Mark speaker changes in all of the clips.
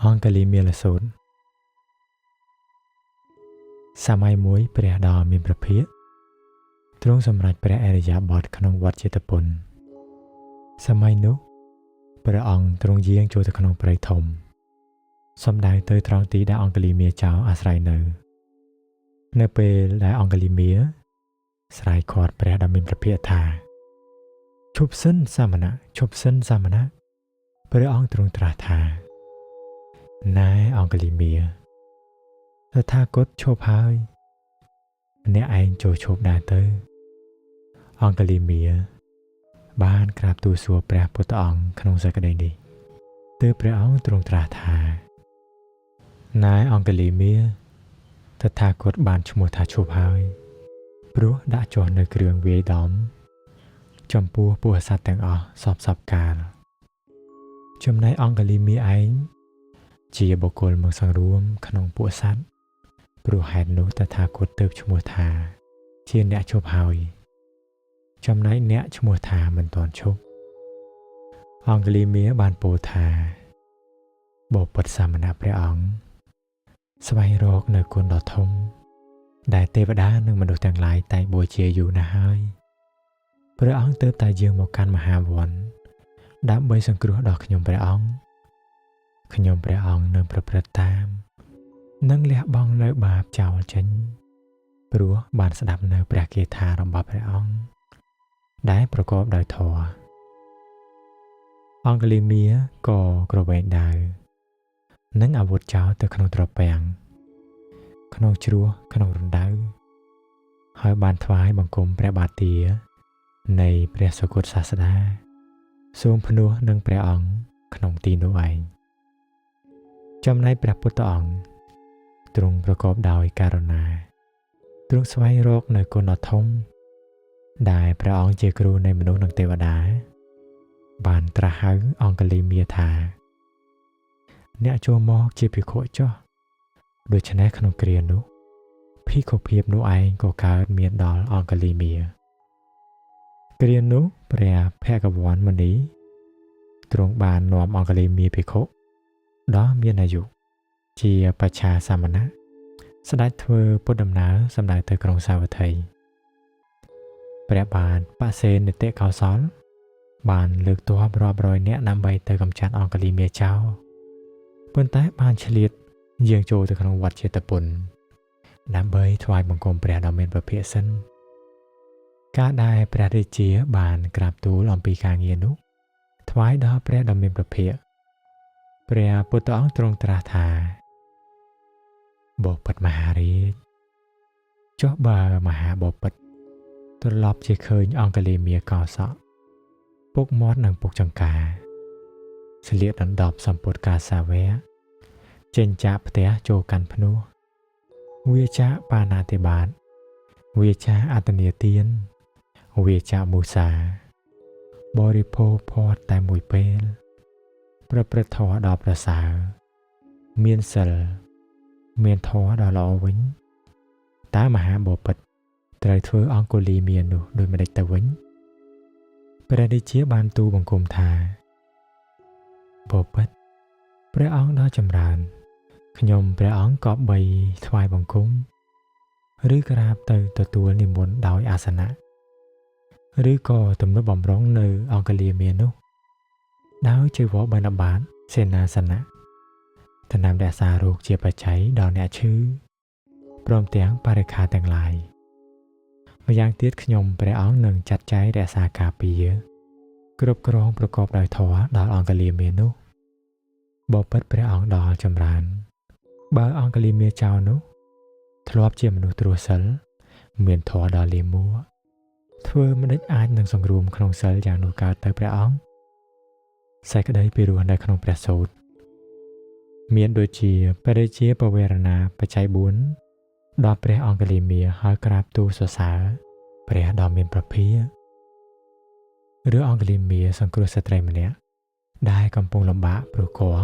Speaker 1: អង្គលីមាលសូត្រសម័យមួយព្រះដ៏មានព្រះភិក្ខទ្រង់សម្រេចព្រះអរិយាបថក្នុងវត្តចេតពុនសម័យនោះព្រះអង្គទ្រង់យាងចូលទៅក្នុងព្រៃធំសំដៅទៅត្រង់ទីដែលអង្គលីមាចៅអាស្រ័យនៅពេលដែលអង្គលីមាស្រែកឃាត់ព្រះដ៏មានព្រះភិក្ខថាឈប់សិនសាមណៈឈប់សិនសាមណៈព្រះអង្គទ្រង់ត្រាស់ថាណែអង្គលីមាតថាគតឈប់ហើយអ្នកឯងចូលឈប់ដែរទៅអង្គលីមាបានក្រាបទូលសួរព្រះពុទ្ធអង្គក្នុងសេចក្តីនេះទើបព្រះអង្គទ្រង់ត្រាស់ថាណែអង្គលីមាតថាគតបានឈ្មោះថាឈប់ហើយព្រោះដាក់ចុះនៅគ្រឿងវាយដំចំពោះពួកសត្វទាំងអស់សពកាលចំណែកអង្គលីមាឯងជាបុគ្គលមកសង្រួមក្នុងពួកសត្វព្រោះហេតុនោះតថាគតទើបឈ្មោះថាជាអ្នកឈប់ហើយចំណែកអ្នកឈ្មោះថាមិនទាន់ឈប់អង្គលីមាបានពោលថាបបិទ្ធសាមណៈព្រះអង្គស្វែងរកនៅគុណដ៏ធំដែលទេវតានិងមនុស្សទាំងឡាយតែងបូជាយូរណាស់ហើយព្រះអង្គទើបតែយាងមកកាន់មហាវ័នដើម្បីសង្គ្រោះដល់ខ្ញុំព្រះអង្គនឹងប្រព្រឹត្តតាមនិងលះបង់នៅបាបចោលចេញព្រោះបានស្ដាប់នៅព្រះគាថារបស់ព្រះអង្គដែលប្រកបដោយធម៌អង្គលីមាក៏ក្រវែងដាវនិងអាវុធចោលទៅក្នុងត្រពាំងក្នុងជ្រោះក្នុងរណ្ដៅហើយបានថ្វាយបង្គំព្រះបាទទានៃព្រះសុគតសាស្តាសូមភ្នោះនឹងព្រះអង្គក្នុងទីនោះឯងចំណែកព្រះពុទ្ធអង្គទ្រង់ប្រកបដោយករុណាទ្រង់ស្វែងរកនៅគុណដ៏ធំដែលព្រះអង្គជាគ្រូនៃមនុស្សនិងទេវតាបានត្រាស់ហៅអង្គលីមាថាអ្នកចូលមកជាភិក្ខុចុះដូច្នេះក្នុងគ្រានោះភិក្ខុភាពនោះឯងក៏កើតមានដល់អង្គលីមាគ្រានោះព្រះភគវន្តមុនីទ្រង់បាននាំអង្គលីមាភិក្ខុដ៏មានអាយុជាបច្ឆាសាមណៈស្ដេចធ្វើពុទ្ធដំណើរសម្ដៅទៅក្រុងសាវត្ថីព្រះបាទបសេនិតិកោសលបានលើកទ័ពរាប់រយនាក់ដើម្បីទៅកម្ចាត់អង្គលីមាចោលប៉ុន្តែបានឆ្លៀតយាងចូលទៅក្នុងវត្តចេតពុនដើម្បីថ្វាយបង្គំព្រះដ៏មានព្រះភិក្ខសិនការដែលព្រះរាជាបានក្រាបទូលអំពីការងារនោះថ្វាយដល់ព្រះដ៏មានព្រះភិក្ខព្រះពុទ្ធអង្គទ្រង់ត្រាស់ថាបបិទ្ធមហារាជចុះបើមហាបបិទ្ធត្រឡប់ជាឃើញអង្គលីមាកោសក់ពុកមាត់និងពុកចង្កាស្លៀកដណ្ដប់សម្ពុតកាសាវៈចេញចាកផ្ទះចូលកាន់ភ្នោះវាចាកបាណាតិបាតវាចាកអតនីទានវាចាកមុសាបរិភោគផាត់តែមួយពេលប្រព្រឹត្តធម៌ដ៏ប្រសើរមានសិលមានធម៌ដ៏ល្អវិញតើមហាបពិតត្រូវធ្វើអង្គលីមានោះដូចម្ដេចទៅវិញព្រះរាជាបានទូលបង្គំថាបពិតព្រះអង្គដ៏ចម្រើនខ្ញុំព្រះអង្គក៏បីថ្វាយបង្គំឬក្រាបទៅទទួលនិមន្តដោយអាសនៈឬក៏ទំនុកបំរុងនៅអង្គលីមានោះដោយចីវរបិណ្ឌបាតសេនាសនៈដំណាំរក្សារោគជាបច្ច័យដល់អ្នកឈឺព្រមទាំងបរិក្ខារទាំងឡាយម្យ៉ាងទៀតខ្ញុំព្រះអង្គនឹងចាត់ចែងរក្សាការពារគ្រប់គ្រងប្រកបដោយធម៌ដល់អង្គលីមានោះបបិទ្ធព្រះអង្គដ៏ចម្រើនបើអង្គលីមាចៅនោះធ្លាប់ជាមនុស្សទ្រសិលមានធម៌ដ៏លាមួធ្វើមិនដេចអាចនឹងសង្រួមក្នុងសិលយ៉ាងនោះកើតទៅព្រះអង្គសេចក្តីពីរោះនៅក្នុងព្រះសូត្រមានដូចជាព្រះរាជាពវេរណាបច្ច័យ4ដល់ព្រះអង្គលីមាហើយក្រាបទូលសរសើរព្រះដ៏មានព្រះភិក្ខឬអង្គលីមាសង្គ្រោះស្ត្រីម្នាក់ដែលកំពុងលំបាកព្រោះគភ៌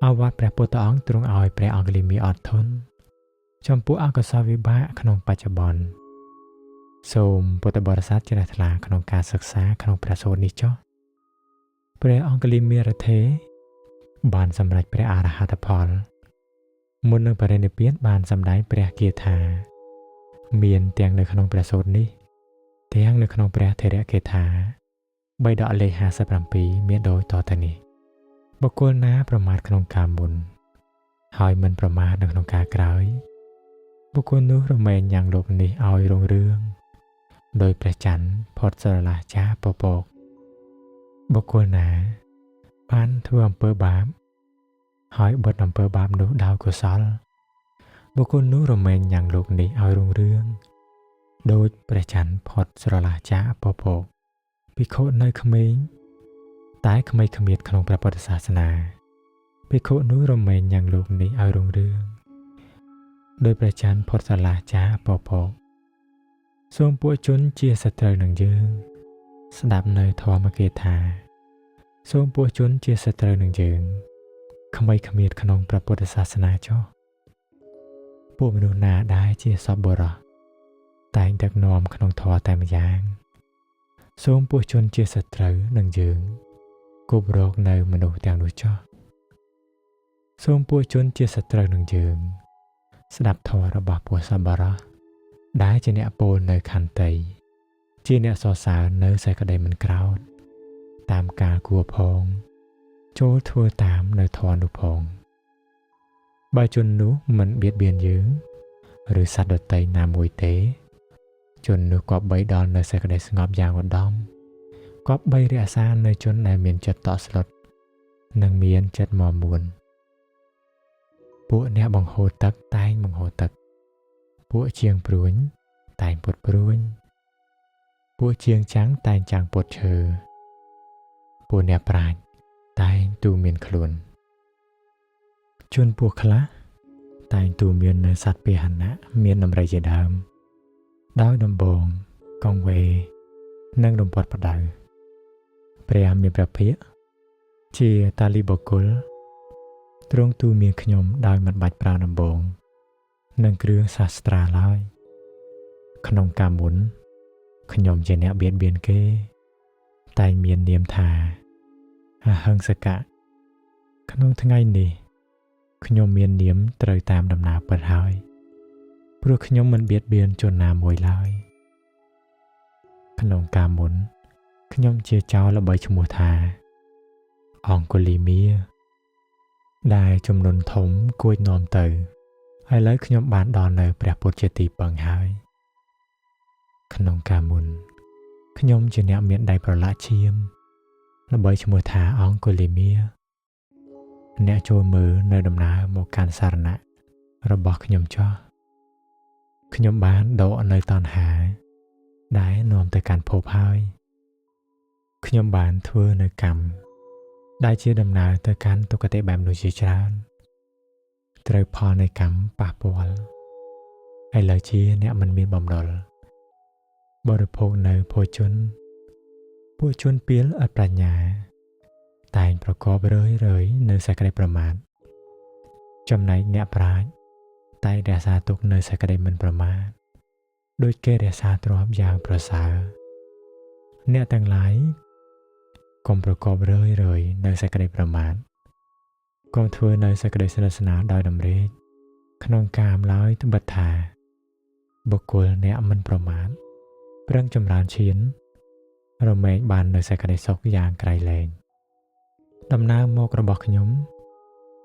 Speaker 1: អវត្តព្រះពុទ្ធអង្គទ្រង់ឲ្យព្រះអង្គលីមាអត់ធន់ចំពោះអកុសលវិបាកក្នុងបច្ចុប្បន្នសូមពុទ្ធបរិស័ទជ្រះថ្លាក្នុងការសិក្សាក្នុងព្រះសូត្រនេះចុះព្រះអង្គលីមារថេ បានសម្រេចព្រះអរហត្តផលមុននឹងបរិនិព្វានបានសម្ដែងព្រះគាថាមានទាំងនៅក្នុងព្រះសូត្រនេះទាំងនៅក្នុងព្រះថេរគាថាបៃដកលេខ57មានដូចតទៅនេះបុគ្គលណាប្រមាថក្នុងកាលមុនហើយមិនប្រមាថនៅក្នុងកាលក្រោយបុគ្គលនោះរមែងយ៉ាងលោកនេះឲ្យរុងរឿងដោយព្រះច័ន្ទផុតស្រឡះចាពពកបុគ្គលណាបានធ្វើអំពើបាបហើយបិទអំពើបាបនោះដោយកុសលបុគ្គលនោះរមែងយ៉ាងលោកនេះឲ្យរុងរឿងដោយព្រះច័ន្ទផុតស្រឡះចាពពកភិក្ខុនៅក្មេងតែក្មេងគ្មៀតក្នុងព្រះពុទ្ធសាសនាភិក្ខុនោះរមែងយ៉ាងលោកនេះឲ្យរុងរឿងដោយព្រះច័ន្ទផុតស្រឡះចាពពកសូមពួកជនជាសត្រូវនឹងយើងស្ដាប់នៅធម្មគាថាសូមពួកជនជាសត្រូវនឹងយើងក្មេងគ្មៀតក្នុងព្រះពុទ្ធសាសនាចុះពួកមនុស្សណាដែលជាសពបុរសតែងដឹកនាំក្នុងធម៌តែម្យ៉ាងសូមពួកជនជាសត្រូវនឹងយើងគប់រកនៅមនុស្សទាំងនោះចុះសូមពួកជនជាសត្រូវនឹងយើងស្ដាប់ធម៌របស់ពួកសពបុរសដែលជាអ្នកពោលនៅខន្តីជាអ្នកសរសើរនៅសេចក្តីមិនក្រោធតាមការគួរផងចូលធ្វើតាមនៅធម៌នោះផងបើជននោះមិនបៀតបៀនយើងឬសត្វដទៃណាមួយទេជននោះក៏បីដល់នៅសេចក្តីស្ងប់យ៉ាងឧត្តមក៏បីរក្សានៅជនដែលមានចិត្តតក់ស្លុតនិងមានចិត្តមាំមួនពួកអ្នកបង្ហូរទឹកតែងបង្ហូរទឹកពួកជាងព្រួញតែងពុតព្រួញពួកជាងចាំងតែងចាំងពុតឈើពួកអ្នកប្រាជ្ញតែងទូមានខ្លួនជនពួកខ្លះតែងទូមាននៅសត្វពាហនៈមានដំរីជាដើមដោយដំបងកងវេនិងរំពាត់ផ្ដៅព្រះមានព្រះភិក្ខជាតាលីបុគ្គលទ្រង់ទូមានខ្ញុំដោយមិនបាច់ប្រើដំបងនិងគ្រឿងសាស្ត្រាឡើយក្នុងកាលមុនខ្ញុំជាអ្នកបៀតបៀនគេតែមាននាមថាអហិង្សកៈក្នុងថ្ងៃនេះខ្ញុំមាននាមត្រូវតាមដំណើរពិតហើយព្រោះខ្ញុំមិនបៀតបៀនជនណាមួយឡើយក្នុងកាលមុនខ្ញុំជាចៅល្បីឈ្មោះថាអង្គលីមៀដែលចំនួនធំគួចនាំទៅឥឡូវខ្ញុំបានដល់នៅព្រះពុទ្ធជាទីពឹងហើយក្នុងកាលមុនខ្ញុំជាអ្នកមានដៃប្រឡាក់ឈាមល្បីឈ្មោះថាអង្គលីមៀអ្នកចូលមើលនៅដំណើរមកកាន់សារណៈរបស់ខ្ញុំចោះខ្ញុំបានដកនៅតណ្ហាដែលនាំទៅកាន់ភពហើយខ្ញុំបានធ្វើនៅកម្មដែលជាដំណើរទៅកាន់ទុគតិបែបមនុស្សជាច្រើនត្រូវផលនៃកម្មប៉ះពាល់ឥឡូវជាអ្នកមិនមានបំណុលបរិភោគនៅភោជនពួកជនពាលអត់ប្រាជ្ញាតែងប្រកបរឿយនៅសេចក្តីប្រមាទចំណែកអ្នកប្រាជ្ញតែងរក្សាទុកនៅសេចក្តីមិនប្រមាទដូចគេរក្សាទ្រព្យយ៉ាងប្រសើរអ្នកទាំងឡាយកុំប្រកបរឿយនៅសេចក្តីប្រមាទកុំធ្វើនៅសេចក្តីស្និទ្ធស្នាលដោយតម្រេកក្នុងកាមឡើយត្បិតថាបុគ្គលអ្នកមិនប្រមាទប្រឹងចម្រើនឈានរមែងបាននៅសេចក្តីសុខយ៉ាងក្រៃលែងដំណើរមករបស់ខ្ញុំ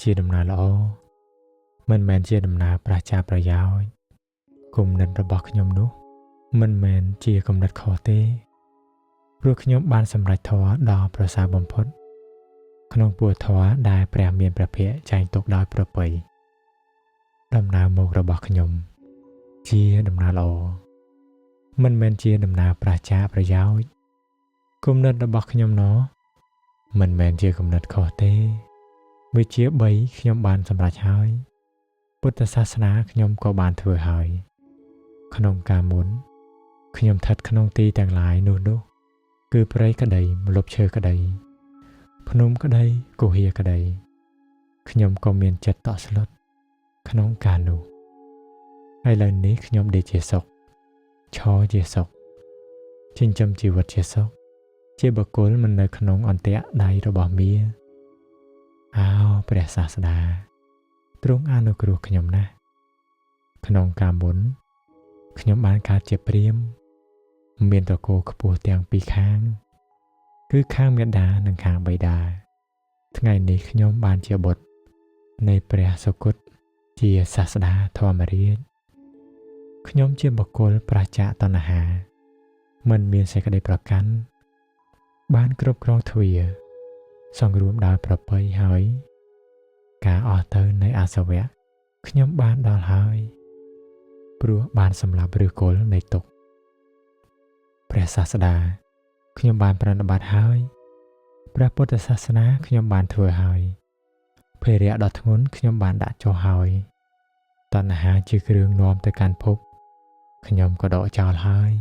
Speaker 1: ជាដំណើរល្អមិនមែនជាដំណើរប្រឆាប្រយោជន៍គំនិតរបស់ខ្ញុំនោះមិនមែនជាគំនិតខុសទេព្រោះខ្ញុំបានសម្រេចធម៌ដ៏ប្រសើរបំផុតក្នុងពួកធម៌ដែលព្រះមានព្រះភិក្ខចែងទុកដោយប្រពៃដំណើរមករបស់ខ្ញុំជាដំណើរល្អមិនមែនជាដំណើរប្រឆាប្រយោជន៍គំនិតរបស់ខ្ញុំនោះមិនមែនជាគំនិតខុសទេវាជា3ខ្ញុំបានសម្រេចហើយពុទ្ធសាសនាខ្ញុំក៏បានធ្វើហើយក្នុងកាលមុនខ្ញុំស្ថិតក្នុងទីទាំងឡាយនោះគឺព្រៃក្តីម្លប់ឈើក្តីភ្នំក្តីគុហាក្តីខ្ញុំក៏មានចិត្តតក់ស្លុតក្នុងកាលនោះឥឡូវនេះខ្ញុំដេកជាសុខឈរជាសុខចិញ្ចឹមជីវិតជាសុខជាបុគ្គលមិននៅក្នុងអន្ទាក់ដៃរបស់មា អោព្រះសាស្តាទ្រង់អនុគ្រោះខ្ញុំណាស់ក្នុងកាលមុនខ្ញុំបានកើតជាព្រាហ្មណ៍មានត្រកូលខ្ពស់ទាំងពីរខាងគឺខាងមាតានិងខាងបិតាថ្ងៃនេះខ្ញុំបានជាបុត្រនៃព្រះសុគតជាសាស្តាធម្មរាជខ្ញុំជាបុគ្គលប្រាជ្ញតណ្ហាមិនមានសេចក្តីប្រកាន់បានគ្រប់គ្រងទ្វារសង្រួមដោយប្រពៃហើយការអស់ទៅនៃអាសវៈខ្ញុំបានដល់ហើយព្រោះបានសម្លាប់ឫសគល់នៃទុក្ខព្រះសាស្តាខ្ញុំបានប្រណិប័តហើយព្រះពុទ្ធសាសនាខ្ញុំបានធ្វើហើយភេរៈដ៏ធ្ងន់ខ្ញុំបានដាក់ចុះហើយតណ្ហាជាគ្រឿងនាំទៅកាន់ភពខ្ញុំក៏ដកចោលហើយ